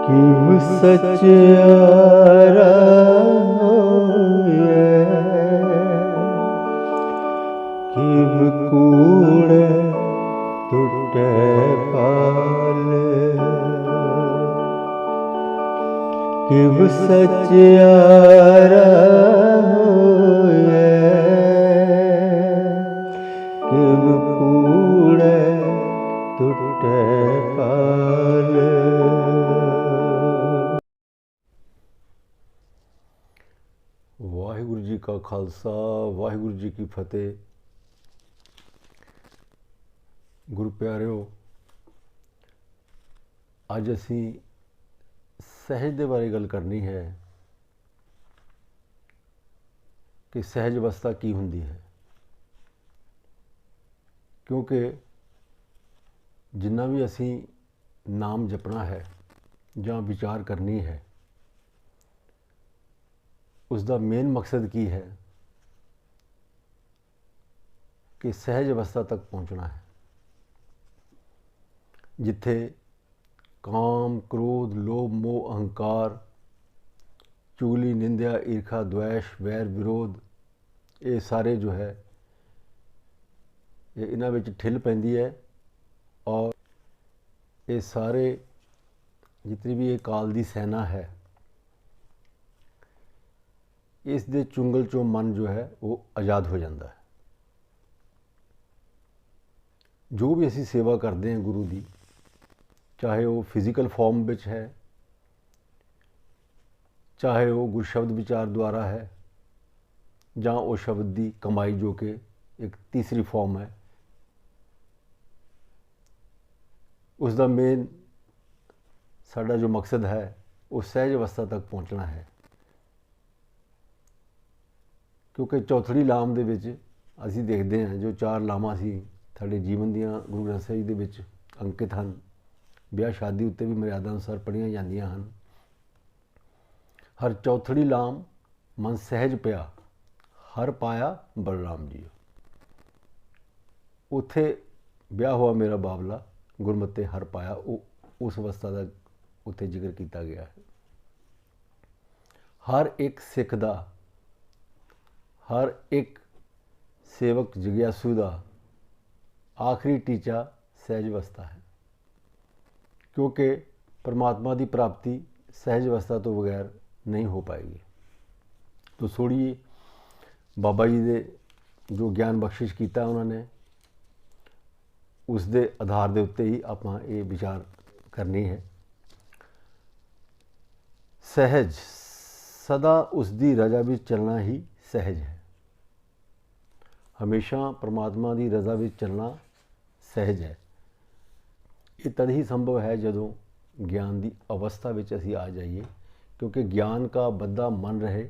किव सचियारा होए, किव कूड़े टूटे पाल। किव सचियारा होए, किव कूड़े टूटे पाल। वाहिगुरु जी का खालसा, वाहिगुरु जी की फतेह। गुरु प्यारिओ, अज असी सहज के बारे गल करनी है कि सहज अवस्था की हुंदी है। क्योंकि जिन्ना भी असी नाम जपना है ਜਾਂ विचार करनी है, उसका मेन मकसद की है कि सहज अवस्था तक पहुँचना है, जिथे काम, क्रोध, लोभ, मोह, अहंकार, चुगली, निंदा, ईर्खा, द्वेष, वैर, विरोध, ये सारे जो है ये इन्हां विच ठिल पैंदी है। और ये सारे जितनी भी ये काल दी सेना है, इस दे चुंगल चों मन जो है वो आज़ाद हो जाता है। जो भी असी सेवा करते हैं गुरु की, चाहे वो फिजिकल फॉर्म विच है, चाहे वो गुर शब्द विचार द्वारा है, जां वो शब्द की कमाई जो कि एक तीसरी फॉर्म है, उसका मेन साडा जो मकसद है वो सहज अवस्था तक पहुँचना है। क्योंकि चौथड़ी लाम दे विच असी देखते हैं जो चार लावां सी साडे जीवन दियां गुरु ग्रंथ साहिब दे विच अंकित हैं। ब्याह शादी उत्ते भी मर्यादा अनुसार पढ़ियां जांदियां हन। हर चौथड़ी लाम मन सहज पिया, हर पाया बलराम जी। उत्थे ब्याह हुआ मेरा बाबला, गुरमते हर पाया, उस अवस्था का उत्थे जिक्र किया गया है। हर एक सिख दा, हर एक सेवक जिग्यासू का आखिरी टीचा सहज अवस्था है। क्योंकि परमात्मा की प्राप्ति सहज अवस्था तो बगैर नहीं हो पाएगी। तो थोड़ी बाबा जी ने जो ज्ञान बख्शिश किया उन्होंने, उस दे आधार के उत्ते ही आप ये विचार करनी है। सहज सदा उसकी रजा भी चलना ही सहज है। हमेशा परमात्मा की रजा में चलना सहज है। ये तद ही संभव है जदों ज्ञान की अवस्था में असी आ जाइए। क्योंकि ज्ञान का बद्दा मन रहे,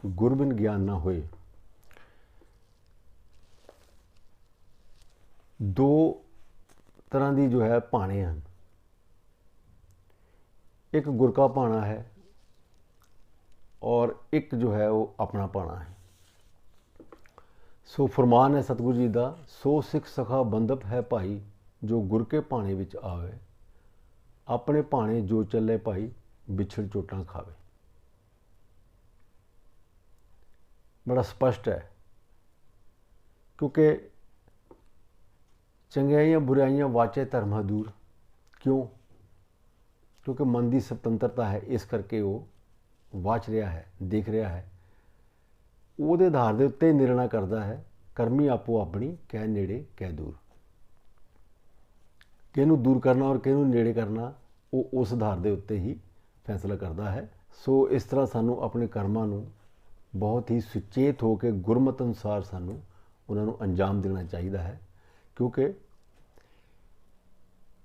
गुरबिन ज्ञान ना होए। दो तरह की जो है भाने हैं। एक गुर का भाना है और एक जो है वो अपना भाना है। सो फरमान है सतगुरु जी का, सो सिख सखा बंदप है भाई, जो गुर के भाने विच आवे, अपने भाने जो चले भाई, बिछड़ चोटां खावे। बड़ा स्पष्ट है। क्योंकि चंगियाइयां बुराइयां वाचे धर्म दूर। क्यों? क्योंकि मन की स्वतंत्रता है, इस करके वो वाच रहा है, देख रहा है। वो आधार के उत्ते निर्णय करता है, करमी आपो अपनी कै नेड़े कै दूर। किहनूं दूर करना और किहनूं नेड़े करना, वो उस आधार के उत्ते ही फैसला करता है। सो इस तरह सानू अपने कर्मां नूं बहुत ही सुचेत होकर गुरमत अनुसार सानू उन्होंने अंजाम देना चाहिए है। क्योंकि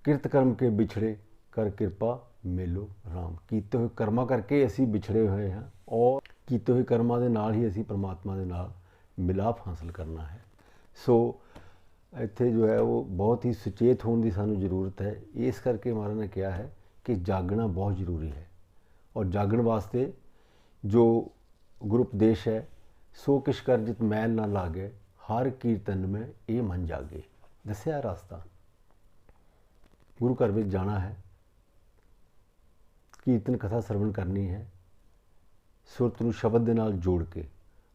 किरत कर्म के बिछड़े कर कृपा मेलो राम। कीते हुए कर्मा करके असी बिछड़े हुए हैं और कीते हुए कर्मा के नाल ही असी परमात्मा के नाल मिलाप हासिल करना है। सो इत्थे जो है वो बहुत ही सुचेत होने की सानू जरूरत है। इस करके महाराज ने कहा है कि जागना बहुत जरूरी है। और जागण वास्ते जो गुरु उपदेश है, सो किश कर जित मैल ना लागे, हर कीर्तन में ये मन जागे। दस्या रास्ता, गुरु घर में जाना है, ਕੀਰਤਨ ਕਥਾ ਸਰਵਣ ਕਰਨੀ ਹੈ, ਸੁਰਤ ਨੂੰ ਸ਼ਬਦ ਦੇ ਨਾਲ ਜੋੜ ਕੇ,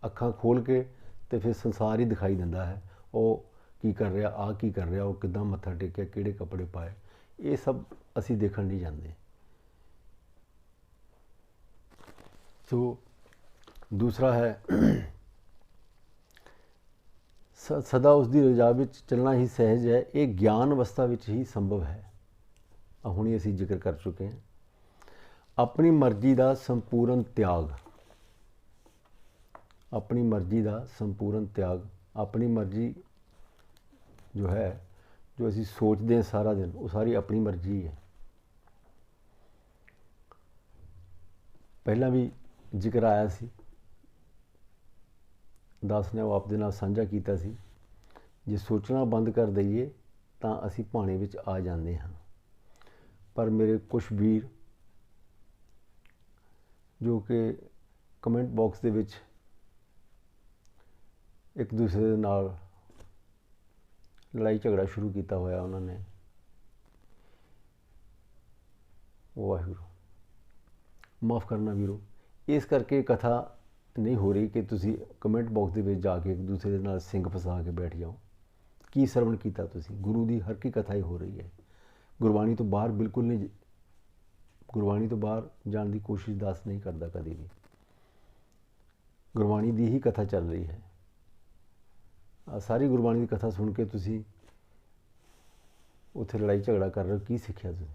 ਅੱਖਾਂ ਖੋਲ੍ਹ ਕੇ, ਤੇ ਫਿਰ ਸੰਸਾਰ ਹੀ ਦਿਖਾਈ ਦਿੰਦਾ ਹੈ। ਉਹ ਕੀ ਕਰ ਰਿਹਾ, ਆ ਕੀ ਕਰ ਰਿਹਾ, ਉਹ ਕਿੱਦਾਂ ਮੱਥਾ ਟੇਕਿਆ, ਕਿਹੜੇ ਕੱਪੜੇ ਪਾਏ, ਇਹ ਸਭ ਅਸੀਂ ਦੇਖਣ ਨਹੀਂ ਜਾਂਦੇ। ਸੋ ਦੂਸਰਾ ਹੈ ਸਦਾ ਉਸ ਦੀ ਰਜ਼ਾ ਵਿੱਚ ਚੱਲਣਾ ਹੀ ਸਹਿਜ ਹੈ। ਇਹ ਗਿਆਨ ਅਵਸਥਾ ਵਿੱਚ ਹੀ ਸੰਭਵ ਹੈ। ਹੁਣੀ ਅਸੀਂ ਜ਼ਿਕਰ ਕਰ ਚੁੱਕੇ ਹਾਂ। ਆਪਣੀ ਮਰਜ਼ੀ ਦਾ ਸੰਪੂਰਨ ਤਿਆਗ, ਆਪਣੀ ਮਰਜ਼ੀ ਦਾ ਸੰਪੂਰਨ ਤਿਆਗ। ਆਪਣੀ ਮਰਜ਼ੀ ਜੋ ਹੈ, ਜੋ ਅਸੀਂ ਸੋਚਦੇ ਹਾਂ ਸਾਰਾ ਦਿਨ, ਉਹ ਸਾਰੀ ਆਪਣੀ ਮਰਜ਼ੀ ਹੈ। ਪਹਿਲਾਂ ਵੀ ਜ਼ਿਕਰ ਆਇਆ ਸੀ, ਦਾਸ ਨੇ ਉਹ ਆਪ ਦੇ ਨਾਲ ਸਾਂਝਾ ਕੀਤਾ ਸੀ। ਜੇ ਸੋਚਣਾ ਬੰਦ ਕਰ ਦਈਏ ਤਾਂ ਅਸੀਂ ਭਾਣੇ ਵਿੱਚ ਆ ਜਾਂਦੇ ਹਾਂ। ਪਰ ਮੇਰੇ ਕੁਛ ਵੀਰ ਜੋ ਕਿ ਕਮੈਂਟ ਬਾਕਸ ਦੇ ਵਿੱਚ ਇੱਕ ਦੂਸਰੇ ਦੇ ਨਾਲ ਲੜਾਈ ਝਗੜਾ ਸ਼ੁਰੂ ਕੀਤਾ ਹੋਇਆ, ਉਹਨਾਂ ਨੇ, ਵਾਹਿਗੁਰੂ ਮਾफ़ ਕਰਨਾ ਵੀਰੋ, ਇਸ ਕਰਕੇ ਕਥਾ ਨਹੀਂ ਹੋ ਰਹੀ ਕਿ ਤੁਸੀਂ ਕਮੈਂਟ ਬਾਕਸ ਦੇ ਵਿੱਚ ਜਾ ਕੇ ਇੱਕ ਦੂਸਰੇ ਦੇ ਨਾਲ ਸਿੰਗ ਫਸਾ ਕੇ ਬੈਠ ਜਾਓ। ਕੀ ਸਰਵਣ ਕੀਤਾ ਤੁਸੀਂ? ਗੁਰੂ ਦੀ ਹਰ ਕੀ ਕਥਾ ਹੀ ਹੋ ਰਹੀ ਹੈ। ਗੁਰਬਾਣੀ ਤੋਂ ਬਾਹਰ ਬਿਲਕੁਲ ਨਹੀਂ, ਗੁਰਬਾਣੀ ਤੋਂ ਬਾਹਰ ਜਾਣ ਦੀ ਕੋਸ਼ਿਸ਼ ਦਾਸ ਨਹੀਂ ਕਰਦਾ ਕਦੇ ਵੀ। ਗੁਰਬਾਣੀ ਦੀ ਹੀ ਕਥਾ ਚੱਲ ਰਹੀ ਹੈ। ਸਾਰੀ ਗੁਰਬਾਣੀ ਦੀ ਕਥਾ ਸੁਣ ਕੇ ਤੁਸੀਂ ਉੱਥੇ ਲੜਾਈ ਝਗੜਾ ਕਰ ਰਹੇ ਹੋ, ਕੀ ਸਿੱਖਿਆ ਤੁਸੀਂ?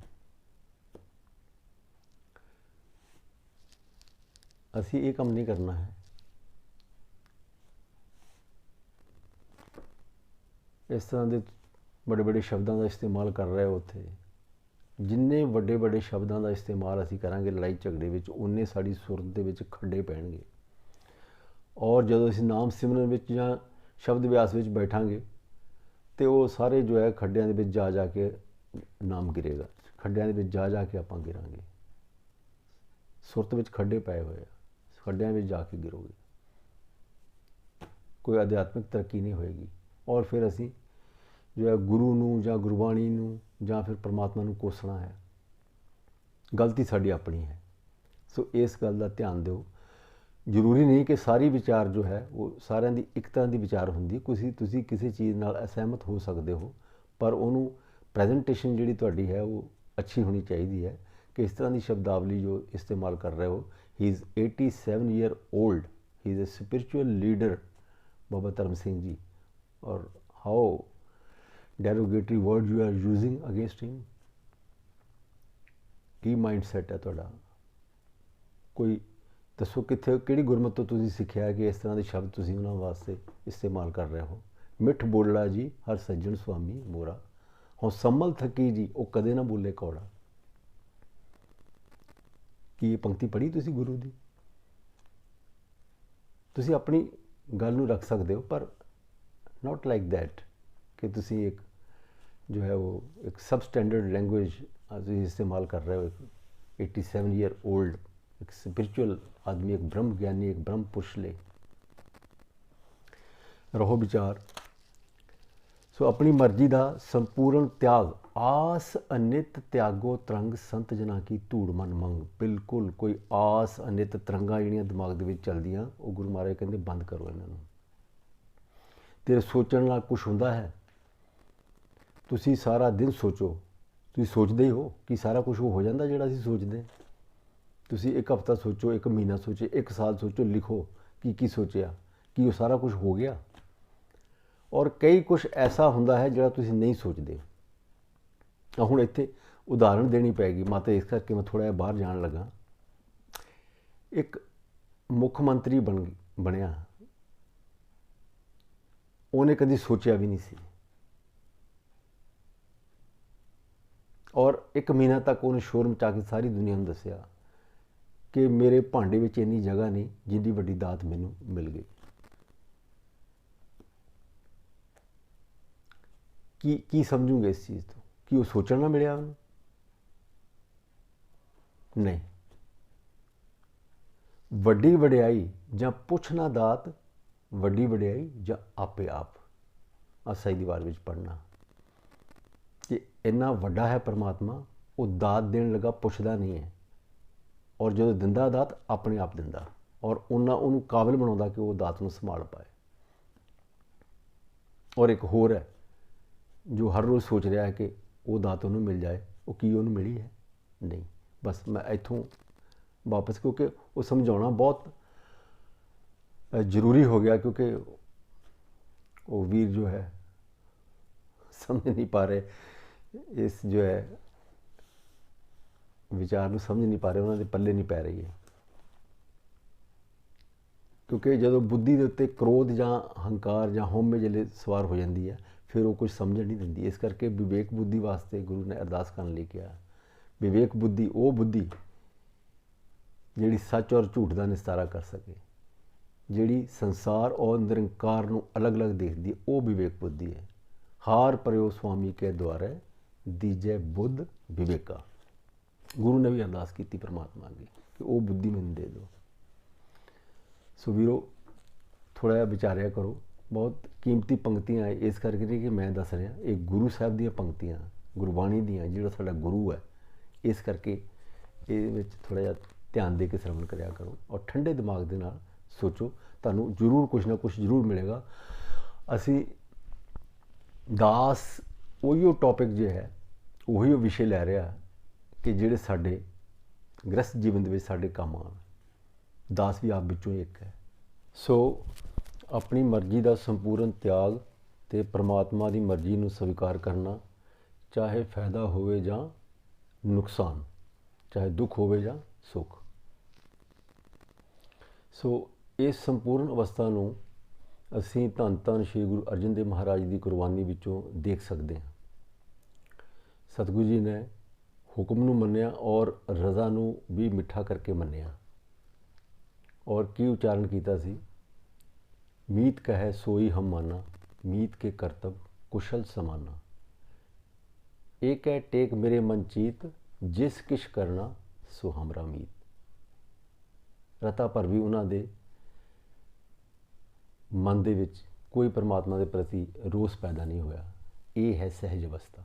ਅਸੀਂ ਇਹ ਕੰਮ ਨਹੀਂ ਕਰਨਾ ਹੈ। ਇਸ ਤਰ੍ਹਾਂ ਦੇ ਬੜੇ ਬੜੇ ਸ਼ਬਦਾਂ ਦਾ ਇਸਤੇਮਾਲ ਕਰ ਰਹੇ ਹੋ ਉੱਥੇ। ਜਿੰਨੇ ਵੱਡੇ ਵੱਡੇ ਸ਼ਬਦਾਂ ਦਾ ਇਸਤੇਮਾਲ ਅਸੀਂ ਕਰਾਂਗੇ ਲੜਾਈ ਝਗੜੇ ਵਿੱਚ, ਉਨੇ ਸਾਡੀ ਸੁਰਤ ਦੇ ਵਿੱਚ ਖੱਡੇ ਪੈਣਗੇ। ਔਰ ਜਦੋਂ ਅਸੀਂ ਨਾਮ ਸਿਮਰਨ ਵਿੱਚ ਜਾਂ ਸ਼ਬਦ ਵਿਆਸ ਵਿੱਚ ਬੈਠਾਂਗੇ ਤੇ ਉਹ ਸਾਰੇ ਜੋ ਹੈ ਖੱਡਿਆਂ ਦੇ ਵਿੱਚ ਜਾ ਜਾ ਕੇ ਨਾਮ ਗਿਰੇਗਾ, ਖੱਡਿਆਂ ਦੇ ਵਿੱਚ ਜਾ ਜਾ ਕੇ ਆਪਾਂ ਗਿਰਾਂਗੇ। ਸੁਰਤ ਵਿੱਚ ਖੱਡੇ ਪਏ ਹੋਏ ਆ, ਖੱਡਿਆਂ ਵਿੱਚ ਜਾ ਕੇ ਗਿਰੋਗੇ, ਕੋਈ ਅਧਿਆਤਮਿਕ ਤਰੱਕੀ ਨਹੀਂ ਹੋਏਗੀ। ਔਰ ਫਿਰ ਅਸੀਂ ਜੋ ਹੈ ਗੁਰੂ ਨੂੰ ਜਾਂ ਗੁਰਬਾਣੀ ਨੂੰ ਜਾਂ ਫਿਰ ਪਰਮਾਤਮਾ ਨੂੰ ਕੋਸਣਾ ਹੈ। ਗਲਤੀ ਸਾਡੀ ਆਪਣੀ ਹੈ। ਸੋ ਇਸ ਗੱਲ ਦਾ ਧਿਆਨ ਦਿਓ। ਜ਼ਰੂਰੀ ਨਹੀਂ ਕਿ ਸਾਰੀ ਵਿਚਾਰ ਜੋ ਹੈ ਉਹ ਸਾਰਿਆਂ ਦੀ ਇੱਕ ਤਰ੍ਹਾਂ ਦੀ ਵਿਚਾਰ ਹੁੰਦੀ। ਤੁਸੀਂ ਕਿਸੇ ਚੀਜ਼ ਨਾਲ ਅਸਹਿਮਤ ਹੋ ਸਕਦੇ ਹੋ, ਪਰ ਉਹਨੂੰ ਪ੍ਰੈਜੈਂਟੇਸ਼ਨ ਜਿਹੜੀ ਤੁਹਾਡੀ ਹੈ ਉਹ ਅੱਛੀ ਹੋਣੀ ਚਾਹੀਦੀ ਹੈ ਕਿ ਇਸ ਤਰ੍ਹਾਂ ਦੀ ਸ਼ਬਦਾਵਲੀ ਜੋ ਇਸਤੇਮਾਲ ਕਰ ਰਹੇ ਹੋ। ਹੀ is 87 year old, he is a spiritual leader, ਬਾਬਾ ਧਰਮ ਸਿੰਘ ਜੀ, ਔਰ how derogatory word you are using against him। Ki mind set ਹੈ ਤੁਹਾਡਾ? ਕੋਈ ਦੱਸੋ ਕਿੱਥੇ, ਕਿਹੜੀ ਗੁਰਮਤਿ ਤੋਂ ਤੁਸੀਂ ਸਿੱਖਿਆ ਕਿ ਇਸ ਤਰ੍ਹਾਂ ਦੇ ਸ਼ਬਦ ਤੁਸੀਂ ਉਹਨਾਂ ਵਾਸਤੇ ਇਸਤੇਮਾਲ ਕਰ ਰਹੇ ਹੋ? ਮਿੱਠ ਬੋਲੜਾ ਜੀ ਹਰ ਸੱਜਣ ਸੁਆਮੀ ਮੋਰਾ, ਹੁਣ ਸੰਮਲ ਥਕੀ ਜੀ ਉਹ ਕਦੇ ਨਾ ਬੋਲੇ ਕੌੜਾ। ਕੀ ਇਹ ਪੰਕਤੀ ਪੜ੍ਹੀ ਤੁਸੀਂ ਗੁਰੂ ਦੀ? ਤੁਸੀਂ ਆਪਣੀ ਗੱਲ ਨੂੰ ਰੱਖ ਸਕਦੇ ਹੋ, ਪਰ ਨਾਟ ਲਾਈਕ ਦੈਟ ਕਿ ਤੁਸੀਂ ਇੱਕ ਜੋ ਹੈ ਉਹ ਇੱਕ ਸਬ ਸਟੈਂਡਰਡ ਲੈਂਗੁਏਜ ਤੁਸੀਂ ਇਸਤੇਮਾਲ ਕਰ ਰਹੇ ਹੋ। 87 year old एक स्पिरिचुअल आदमी, एक ब्रह्म ज्ञानी, एक ब्रह्म पुरुष ले रहो विचार। सो अपनी मर्जी का संपूर्ण त्याग, आस अनित त्यागो तरंग संत जना की धूड़ मन मंग। बिल्कुल कोई आस अनित तरंगा ਜਿਹੜੀਆਂ दिमाग ਦੇ ਵਿੱਚ ਚੱਲਦੀਆਂ, ਉਹ ਗੁਰੂ ਮਹਾਰਾਜ ਕਹਿੰਦੇ ਬੰਦ ਕਰੋ ਇਹਨਾਂ ਨੂੰ। ਤੇਰੇ ਸੋਚਣ ਨਾਲ ਕੁਛ ਹੁੰਦਾ ਹੈ? ਤੁਸੀਂ ਸਾਰਾ ਦਿਨ ਸੋਚੋ, ਤੁਸੀਂ ਸੋਚਦੇ ਹੀ ਹੋ ਕਿ ਸਾਰਾ ਕੁਝ ਹੋ ਜਾਂਦਾ ਜਿਹੜਾ ਅਸੀਂ ਸੋਚਦੇ। ਤੁਸੀਂ ਇੱਕ ਹਫ਼ਤਾ ਸੋਚੋ, ਇੱਕ ਮਹੀਨਾ ਸੋਚੋ, ਇੱਕ ਸਾਲ ਸੋਚੋ, ਲਿਖੋ ਕਿ ਕੀ ਸੋਚਿਆ, ਕੀ ਉਹ ਸਾਰਾ ਕੁਝ ਹੋ ਗਿਆ। ਔਰ ਕਈ ਕੁਝ ਐਸਾ ਹੁੰਦਾ ਹੈ ਜਿਹੜਾ ਤੁਸੀਂ ਨਹੀਂ ਸੋਚਦੇ। ਹੁਣ ਇੱਥੇ ਉਦਾਹਰਣ ਦੇਣੀ ਪਏਗੀ ਮਾਤਾ, ਇਸ ਕਰਕੇ ਮੈਂ ਥੋੜ੍ਹਾ ਜਿਹਾ ਬਾਹਰ ਜਾਣ ਲੱਗਾ। ਇੱਕ ਮੁੱਖ ਮੰਤਰੀ ਬਣਿਆ, ਉਹਨੇ ਕਦੀ ਸੋਚਿਆ ਵੀ ਨਹੀਂ ਸੀ, ਔਰ ਇੱਕ ਮਹੀਨਾ ਤੱਕ ਉਹਨੇ ਸ਼ੋਰ ਮਚਾ ਕੇ ਸਾਰੀ ਦੁਨੀਆ ਨੂੰ ਦੱਸਿਆ ਕਿ ਮੇਰੇ ਭਾਂਡੇ ਵਿੱਚ ਇੰਨੀ ਜਗ੍ਹਾ ਨਹੀਂ ਜਿੰਨੀ ਵੱਡੀ ਦਾਤ ਮੈਨੂੰ ਮਿਲ ਗਈ। ਕੀ ਸਮਝੂਗੇ ਇਸ ਚੀਜ਼ ਤੋਂ? ਕਿ ਉਹ ਸੋਚਣ ਨਾ ਮਿਲਿਆ ਉਹਨੂੰ? ਨਹੀਂ। ਵੱਡੀ ਵਡਿਆਈ ਜਾਂ ਪੁੱਛਣਾ ਦਾਤ, ਵੱਡੀ ਵਡਿਆਈ ਜਾਂ ਆਪੇ ਆਪ। ਆਸਾ ਦੀ ਦੀਵਾਰ ਵਿੱਚ ਪੜ੍ਹਨਾ ਕਿ ਇੰਨਾ ਵੱਡਾ ਹੈ ਪਰਮਾਤਮਾ, ਉਹ ਦਾਤ ਦੇਣ ਲੱਗਾ ਪੁੱਛਦਾ ਨਹੀਂ ਹੈ ਔਰ ਜਦੋਂ ਦਿੰਦਾ ਦਾਤ ਆਪਣੇ ਆਪ ਦਿੰਦਾ, ਔਰ ਉਹਨਾਂ ਉਹਨੂੰ ਕਾਬਿਲ ਬਣਾਉਂਦਾ ਕਿ ਉਹ ਦਾਤ ਨੂੰ ਸੰਭਾਲ ਪਾਏ। ਔਰ ਇੱਕ ਹੋਰ ਹੈ ਜੋ ਹਰ ਰੋਜ਼ ਸੋਚ ਰਿਹਾ ਹੈ ਕਿ ਉਹ ਦਾਤ ਉਹਨੂੰ ਮਿਲ ਜਾਏ, ਉਹ ਕੀ ਉਹਨੂੰ ਮਿਲੀ ਹੈ? ਨਹੀਂ। ਬਸ ਮੈਂ ਇੱਥੋਂ ਵਾਪਸ, ਕਿਉਂਕਿ ਉਹ ਸਮਝਾਉਣਾ ਬਹੁਤ ਜ਼ਰੂਰੀ ਹੋ ਗਿਆ, ਕਿਉਂਕਿ ਉਹ ਵੀਰ ਜੋ ਹੈ ਸਮਝ ਨਹੀਂ ਪਾ ਰਹੇ ਇਸ ਜੋ ਹੈ ਵਿਚਾਰ ਨੂੰ, ਸਮਝ ਨਹੀਂ ਪਾ ਰਹੇ, ਉਹਨਾਂ ਦੇ ਪੱਲੇ ਨਹੀਂ ਪੈ ਰਹੀ ਹੈ। ਕਿਉਂਕਿ ਜਦੋਂ ਬੁੱਧੀ ਦੇ ਉੱਤੇ ਕ੍ਰੋਧ ਜਾਂ ਹੰਕਾਰ ਜਾਂ ਹਉਮੈ ਜਿਹੜੇ ਸਵਾਰ ਹੋ ਜਾਂਦੀ ਹੈ, ਫਿਰ ਉਹ ਕੁਝ ਸਮਝਣ ਨਹੀਂ ਦਿੰਦੀ। ਇਸ ਕਰਕੇ ਵਿਵੇਕ ਬੁੱਧੀ ਵਾਸਤੇ ਗੁਰੂ ਨੇ ਅਰਦਾਸ ਕਰਨ ਲਈ ਕਿਹਾ। ਵਿਵੇਕ ਬੁੱਧੀ ਉਹ ਬੁੱਧੀ ਜਿਹੜੀ ਸੱਚ ਔਰ ਝੂਠ ਦਾ ਨਿਸਤਾਰਾ ਕਰ ਸਕੇ, ਜਿਹੜੀ ਸੰਸਾਰ ਔਰ ਨਿਰੰਕਾਰ ਨੂੰ ਅਲੱਗ-ਅਲੱਗ ਦੇਖਦੀ, ਉਹ ਵਿਵੇਕ ਬੁੱਧੀ ਹੈ। ਹਾਰ ਪਰਿਓ ਸੁਆਮੀ ਕੇ ਦੁਆਰੇ ਦੀਜੈ ਬੁੱਧ ਵਿਵੇਕਾ। ਗੁਰੂ ਨੇ ਵੀ ਅਰਦਾਸ ਕੀਤੀ ਪਰਮਾਤਮਾ ਅੱਗੇ ਕਿ ਉਹ ਬੁੱਧੀ ਮੈਨੂੰ ਦੇ ਦਿਓ। ਸੋ ਵੀਰੋ, ਥੋੜ੍ਹਾ ਜਿਹਾ ਵਿਚਾਰਿਆ ਕਰੋ। ਬਹੁਤ ਕੀਮਤੀ ਪੰਕਤੀਆਂ ਹੈ, ਇਸ ਕਰਕੇ ਨਹੀਂ ਕਿ ਮੈਂ ਦੱਸ ਰਿਹਾ, ਇਹ ਗੁਰੂ ਸਾਹਿਬ ਦੀਆਂ ਪੰਕਤੀਆਂ, ਗੁਰਬਾਣੀ ਦੀਆਂ, ਜਿਹੜਾ ਸਾਡਾ ਗੁਰੂ ਹੈ। ਇਸ ਕਰਕੇ ਇਹਦੇ ਵਿੱਚ ਥੋੜ੍ਹਾ ਜਿਹਾ ਧਿਆਨ ਦੇ ਕੇ ਸ਼ਰਵਣ ਕਰਿਆ ਕਰੋ ਔਰ ਠੰਡੇ ਦਿਮਾਗ ਦੇ ਨਾਲ ਸੋਚੋ, ਤੁਹਾਨੂੰ ਜ਼ਰੂਰ ਕੁਛ ਨਾ ਕੁਛ ਜ਼ਰੂਰ ਮਿਲੇਗਾ। ਅਸੀਂ ਦਾਸ ਉਹੀਓ ਟੌਪਿਕ ਜੋ ਹੈ, ਉਹੀਓ ਵਿਸ਼ੇ ਲੈ ਰਿਹਾ ਕਿ ਜਿਹੜੇ ਸਾਡੇ ਗ੍ਰਸਤ ਜੀਵਨ ਦੇ ਵਿੱਚ ਸਾਡੇ ਕੰਮ ਆਉਣ। ਦਾਸ ਵੀ ਆਪ ਵਿੱਚੋਂ ਇੱਕ ਹੈ। ਸੋ ਆਪਣੀ ਮਰਜ਼ੀ ਦਾ ਸੰਪੂਰਨ ਤਿਆਗ ਅਤੇ ਪਰਮਾਤਮਾ ਦੀ ਮਰਜ਼ੀ ਨੂੰ ਸਵੀਕਾਰ ਕਰਨਾ, ਚਾਹੇ ਫਾਇਦਾ ਹੋਵੇ ਜਾਂ ਨੁਕਸਾਨ, ਚਾਹੇ ਦੁੱਖ ਹੋਵੇ ਜਾਂ ਸੁੱਖ। ਸੋ ਇਸ ਸੰਪੂਰਨ ਅਵਸਥਾ ਨੂੰ ਅਸੀਂ ਧੰਨ ਧੰਨ ਸ਼੍ਰੀ ਗੁਰੂ ਅਰਜਨ ਦੇਵ ਮਹਾਰਾਜ ਦੀ ਕੁਰਬਾਨੀ ਵਿੱਚੋਂ ਦੇਖ ਸਕਦੇ ਹਾਂ। ਸਤਿਗੁਰੂ ਜੀ ਨੇ ਹੁਕਮ ਨੂੰ ਮੰਨਿਆ ਔਰ ਰਜ਼ਾ ਨੂੰ ਵੀ ਮਿੱਠਾ ਕਰਕੇ ਮੰਨਿਆ। ਔਰ ਕੀ ਉਚਾਰਨ ਕੀਤਾ ਸੀ? ਮੀਤ ਕਹੈ ਸੋਈ ਹਮ ਮਾਨਾ, ਮੀਤ ਕੇ ਕਰਤਬ ਕੁਸ਼ਲ ਸਮਾਨਾ। ਏਕ ਹੈ ਟੇਕ ਮੇਰੇ ਮਨ ਚੀਤ, ਜਿਸ ਕਿਛ ਕਰਨਾ ਸੋ ਹਮਰਾ ਮੀਤ। ਰਤਾ ਭਰ ਵੀ ਉਹਨਾਂ ਦੇ ਮਨ ਦੇ ਵਿੱਚ ਕੋਈ ਪਰਮਾਤਮਾ ਦੇ ਪ੍ਰਤੀ ਰੋਸ ਪੈਦਾ ਨਹੀਂ ਹੋਇਆ। ਇਹ ਹੈ ਸਹਿਜ ਅਵਸਥਾ।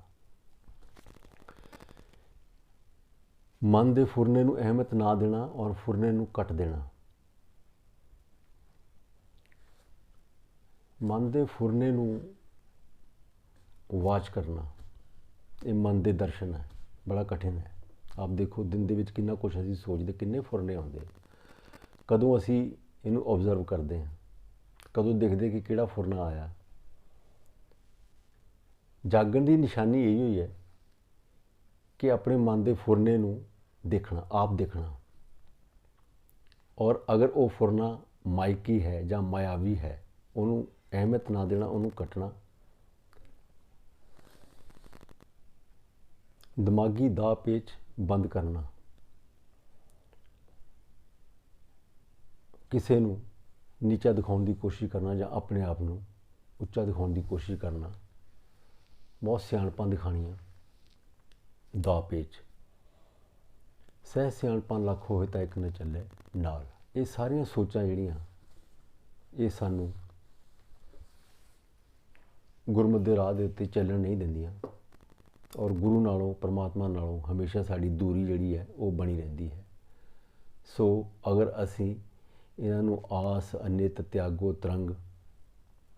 ਮਨ ਦੇ ਫੁਰਨੇ ਨੂੰ ਅਹਿਮੀਅਤ ਨਾ ਦੇਣਾ ਔਰ ਫੁਰਨੇ ਨੂੰ ਕੱਟ ਦੇਣਾ। ਮਨ ਦੇ ਫੁਰਨੇ ਨੂੰ ਵਾਚ ਕਰਨਾ, ਇਹ ਮਨ ਦੇ ਦਰਸ਼ਨ ਹੈ, ਬੜਾ ਕਠਿਨ ਹੈ। ਆਪ ਦੇਖੋ ਦਿਨ ਦੇ ਵਿੱਚ ਕਿੰਨਾ ਕੁਛ ਅਸੀਂ ਸੋਚਦੇ, ਕਿੰਨੇ ਫੁਰਨੇ ਆਉਂਦੇ। ਕਦੋਂ ਅਸੀਂ ਇਹਨੂੰ ਓਬਜ਼ਰਵ ਕਰਦੇ ਹਾਂ, ਕਦੋਂ ਦੇਖਦੇ ਕਿ ਕਿਹੜਾ ਫੁਰਨਾ ਆਇਆ। ਜਾਗਣ ਦੀ ਨਿਸ਼ਾਨੀ ਇਹੀ ਹੋਈ ਹੈ ਕਿ ਆਪਣੇ ਮਨ ਦੇ ਫੁਰਨੇ ਨੂੰ ਦੇਖਣਾ, ਆਪ ਦੇਖਣਾ। ਔਰ ਅਗਰ ਉਹ ਫੁਰਨਾ ਮਾਇਕੀ ਹੈ ਜਾਂ ਮਾਇਆਵੀ ਹੈ, ਉਹਨੂੰ ਅਹਿਮੀਅਤ ਨਾ ਦੇਣਾ, ਉਹਨੂੰ ਕੱਟਣਾ। ਦਿਮਾਗੀ ਦਾਅ ਪੇਚ ਬੰਦ ਕਰਨਾ। ਕਿਸੇ ਨੂੰ ਨੀਚਾ ਦਿਖਾਉਣ ਦੀ ਕੋਸ਼ਿਸ਼ ਕਰਨਾ ਜਾਂ ਆਪਣੇ ਆਪ ਨੂੰ ਉੱਚਾ ਦਿਖਾਉਣ ਦੀ ਕੋਸ਼ਿਸ਼ ਕਰਨਾ, ਬਹੁਤ ਸਿਆਣਪਾਂ ਦਿਖਾਣੀਆਂ, ਦਾਅ ਪੇਚ। ਸਹਿ ਸਿਆਣਪਾਂ ਲੱਖ ਹੋਏ ਤਾਂ ਇੱਕ ਨਾ ਚੱਲੇ ਨਾਲ। ਇਹ ਸਾਰੀਆਂ ਸੋਚਾਂ ਜਿਹੜੀਆਂ, ਇਹ ਸਾਨੂੰ ਗੁਰਮਤਿ ਦੇ ਰਾਹ ਦੇ ਉੱਤੇ ਚੱਲਣ ਨਹੀਂ ਦਿੰਦੀਆਂ ਔਰ ਗੁਰੂ ਨਾਲੋਂ, ਪਰਮਾਤਮਾ ਨਾਲੋਂ ਹਮੇਸ਼ਾ ਸਾਡੀ ਦੂਰੀ ਜਿਹੜੀ ਹੈ ਉਹ ਬਣੀ ਰਹਿੰਦੀ ਹੈ। ਸੋ ਅਗਰ ਅਸੀਂ ਇਹਨਾਂ ਨੂੰ ਆਸ, ਅਨਿਤ, ਤਿਆਗੋ, ਤਰੰਗ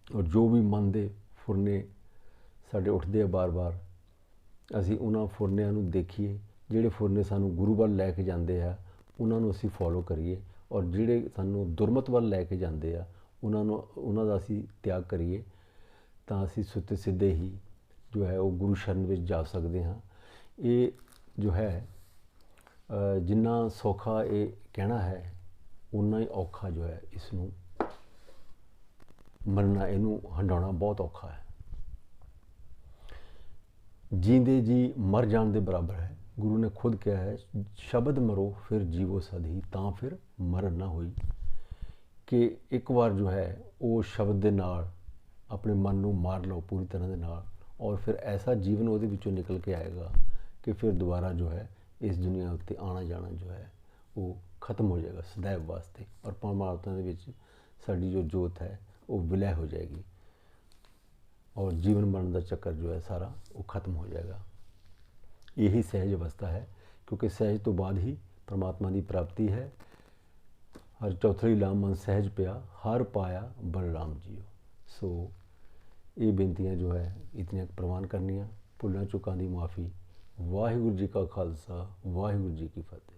ਔਰ ਜੋ ਵੀ ਮਨ ਦੇ ਫੁਰਨੇ ਸਾਡੇ ਉੱਠਦੇ ਆ ਬਾਰ-ਬਾਰ, ਅਸੀਂ ਉਹਨਾਂ ਫੁਰਨਿਆਂ ਨੂੰ ਦੇਖੀਏ। ਜਿਹੜੇ ਫੁਰਨੇ ਸਾਨੂੰ ਗੁਰੂ ਵੱਲ ਲੈ ਕੇ ਜਾਂਦੇ ਆ, ਉਹਨਾਂ ਨੂੰ ਅਸੀਂ ਫੋਲੋ ਕਰੀਏ। ਔਰ ਜਿਹੜੇ ਸਾਨੂੰ ਦੁਰਮਤ ਵੱਲ ਲੈ ਕੇ ਜਾਂਦੇ ਆ, ਉਹਨਾਂ ਦਾ ਅਸੀਂ ਤਿਆਗ ਕਰੀਏ। ਤਾਂ ਅਸੀਂ ਸੁੱਤੇ ਸਿੱਧੇ ਹੀ ਜੋ ਹੈ ਉਹ ਗੁਰੂ ਸ਼ਰਨ ਵਿੱਚ ਜਾ ਸਕਦੇ ਹਾਂ। ਇਹ ਜੋ ਹੈ ਜਿੰਨਾ ਸੌਖਾ ਇਹ ਕਹਿਣਾ ਹੈ, ਉਨਾ ਹੀ ਔਖਾ ਜੋ ਹੈ ਇਸ ਨੂੰ ਮੰਨਣਾ, ਇਹਨੂੰ ਹੰਡਾਉਣਾ ਬਹੁਤ ਔਖਾ ਹੈ। ਜੀਂਦੇ ਜੀ ਮਰ ਜਾਣ ਦੇ ਬਰਾਬਰ ਹੈ। ਗੁਰੂ ਨੇ ਖੁਦ ਕਿਹਾ ਹੈ, ਸ਼ਬਦ ਮਰੋ ਫਿਰ ਜੀਵੋ ਸਦੀ, ਤਾਂ ਫਿਰ ਮਰਨ ਨਾ ਹੋਈ। ਕਿ ਇੱਕ ਵਾਰ ਜੋ ਹੈ ਉਹ ਸ਼ਬਦ ਦੇ ਨਾਲ ਆਪਣੇ ਮਨ ਨੂੰ ਮਾਰ ਲਓ ਪੂਰੀ ਤਰ੍ਹਾਂ ਦੇ ਨਾਲ, ਔਰ ਫਿਰ ਐਸਾ ਜੀਵਨ ਉਹਦੇ ਵਿੱਚੋਂ ਨਿਕਲ ਕੇ ਆਏਗਾ ਕਿ ਫਿਰ ਦੁਬਾਰਾ ਜੋ ਹੈ ਇਸ ਦੁਨੀਆ ਉੱਤੇ ਆਉਣਾ ਜਾਣਾ ਜੋ ਹੈ ਉਹ ਖਤਮ ਹੋ ਜਾਏਗਾ ਸदैव ਵਾਸਤੇ। ਔਰ ਪਰਮਾਤਮਾ ਦੇ ਵਿੱਚ ਸਾਡੀ ਜੋ ਜੋਤ ਹੈ ਉਹ ਵਿਲੈ ਹੋ ਜਾਏਗੀ ਔਰ ਜੀਵਨ ਮਰਨ ਦਾ ਚੱਕਰ ਜੋ ਹੈ ਸਾਰਾ ਉਹ ਖਤਮ ਹੋ ਜਾਏਗਾ। यही सहज अवस्था है, क्योंकि सहज तो बाद ही परमात्मा की प्राप्ति है। हर चौथड़ी लाम मन सहज पिया, हर पाया बलराम जियो। सो ये बेनतियाँ जो है इतनियाँ प्रवान करनियाँ, भुलों चुकों की माफ़ी। वाहिगुरू जी का खालसा, वाहिगुरू जी की फतेह।